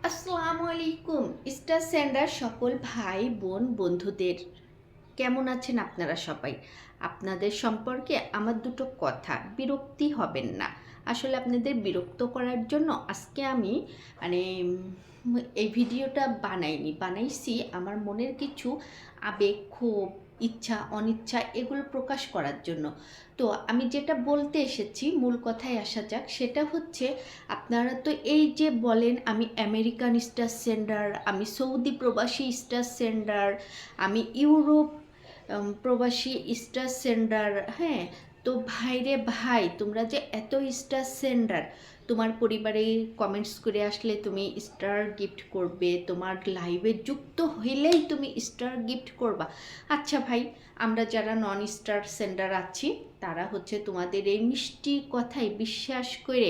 আসসালামু আলাইকুম star sender সকল ভাই বোন বন্ধুদের কেমন আছেন আপনারা সবাই। আপনাদের সম্পর্কে আমার দুটো কথা, বিরক্তি হবেন না। আসলে আপনাদের বিরক্ত করার জন্য আজকে আমি এই ভিডিওটা বানাইছি আমার মনের কিছু আবেগ, ক্ষোভ, ইচ্ছা অনিচ্ছা এগুলো প্রকাশ করার জন্য। তো আমি যেটা বলতে এসেছি, মূল কথায় আসা যাক। সেটা হচ্ছে, আপনারা তো এই যে বলেন আমি আমেরিকান স্টার সেন্ডার, আমি সৌদি প্রবাসী স্টার সেন্ডার, আমি ইউরোপ প্রবাসী স্টার সেন্ডার। হ্যাঁ, তো ভাইরে ভাই, তোমরা যে এত স্টার সেন্ডার, তোমার পরিবারে কমেন্টস করে আসলে তুমি স্টার গিফট করবে, তোমার লাইভে যুক্ত হইলেই তুমি স্টার গিফট করবা। আচ্ছা ভাই, আমরা যারা নন স্টার সেন্ডার আছি তারা হচ্ছে তোমাদের এই মিষ্টি কথায় বিশ্বাস করে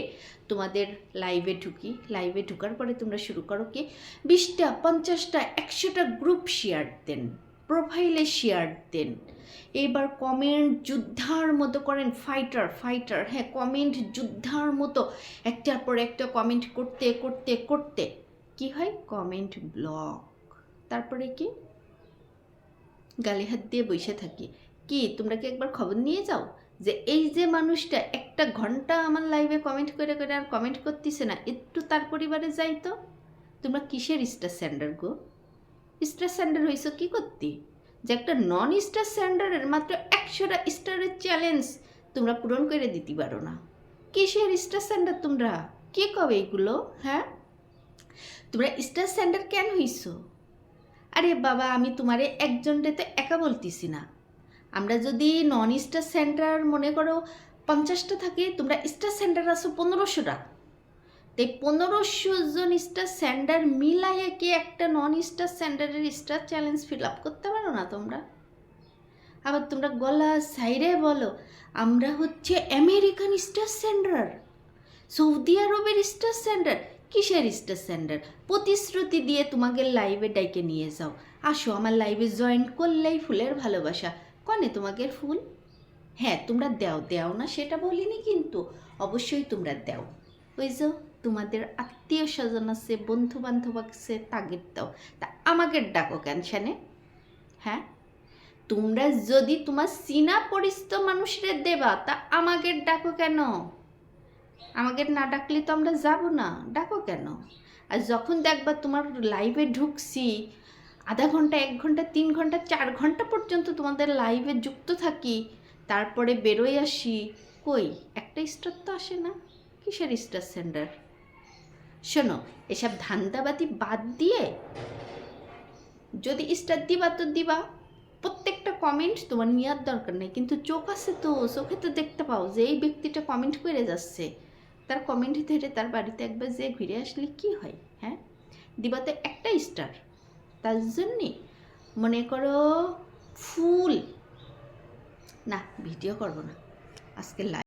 তোমাদের লাইভে ঢুকি। লাইভে ঢুকার পরে তোমরা শুরু করো কি 20টা 50টা 100টা গ্রুপ শেয়ার দেন, প্রোফাইলে শেয়ার দেন। এবার কমেন্ট যুদ্ধার মতো করেন, ফাইটার। হ্যাঁ, কমেন্ট যুদ্ধার মতো একটার পর একটা কমেন্ট করতে করতে করতে কি হয়, কমেন্ট ব্লক। তারপরে কি, গালে হাত দিয়ে বসে থাকি। কি তোমরা কি একবার খবর নিয়ে যাও যে এই যে মানুষটা 1 ঘন্টা আমার লাইভে কমেন্ট করে করে আর কমেন্ট করতেছে না, একটু তার পরিবারে যাই তো। তোমরা কিসের স্টার স্যান্ডার গো? স্টার স্যান্ডার হয়েছো কি করতে যে একটা নন স্টার স্যান্ডারের মাত্র 100টা স্টারের চ্যালেঞ্জ তোমরা পূরণ করে দিতে পারো না? কিসের স্টার স্যান্ডার তোমরা? কে কবে এগুলো? হ্যাঁ, তোমরা স্টার স্যান্ডার কেন হইছো? আরে বাবা, আমি তোমারে একজনটা তো একা বলতেছি না। আমরা যদি নন স্টার সেন্টার মনে করো 50টা থাকে, তোমরা স্টার সেন্টার আছো 1500টা। তাই 1500 জন স্টার সেন্টার মিলাইয়ে কি একটা নন স্টার সেন্টারের স্টার চ্যালেঞ্জ ফিল আপ করতে পারো না তোমরা? আবার তোমরা গলা সাইরে বলো আমরা হচ্ছে আমেরিকান স্টার সেন্টার, সৌদি আরবের স্টার সেন্টার। কিসের স্টার সেন্টার? প্রতিশ্রুতি দিয়ে তোমাকে লাইভে ডাইকে নিয়ে যাও, আসো আমার লাইভে জয়েন করলেই ফুলের ভালোবাসা। কনে তোমাকে ফুল? হ্যাঁ, তোমরা দেও না সেটা বলিনি, কিন্তু অবশ্যই তোমরা দেও। ওই যে তোমাদের আত্মীয় স্বজন আছে, বন্ধু বান্ধব আছে, তাগের দাও। তা আমাকে ডাকো কেন শানে? হ্যাঁ, তোমরা যদি তোমার চীনা পরিচিত মানুষদের দেবা, তা আমাকে ডাকো কেন? আমাকে না ডাকলে তো আমরা যাব না, ডাকো কেন? আর যখন দেখবা তোমার লাইভে ঢুকছি, আধা ঘন্টা 1 ঘন্টা 3 ঘন্টা 4 ঘন্টা পর্যন্ত তোমাদের লাইভে যুক্ত থাকি, তারপরে বেরোয় আসি, কই একটা স্টার তো আসে না। কিসের স্টার সেন্টার? শোনো, এসব ধান্দাবাতি বাদ দিয়ে যদি স্টার দিবা তো দিবা, প্রত্যেকটা কমেন্ট তোমার নেওয়ার দরকার নেই, কিন্তু চোখ আছে তো, চোখে তো দেখতে পাও যে এই ব্যক্তিটা কমেন্ট করে যাচ্ছে। তার কমেন্ট ধরে তার বাড়িতে একবার যে ঘুরে আসলে কি হয়? হ্যাঁ, দিবা তো একটা স্টার। তার জন্যে মনে করো ফুল না, ভিডিও করবো না আজকে লাইভ।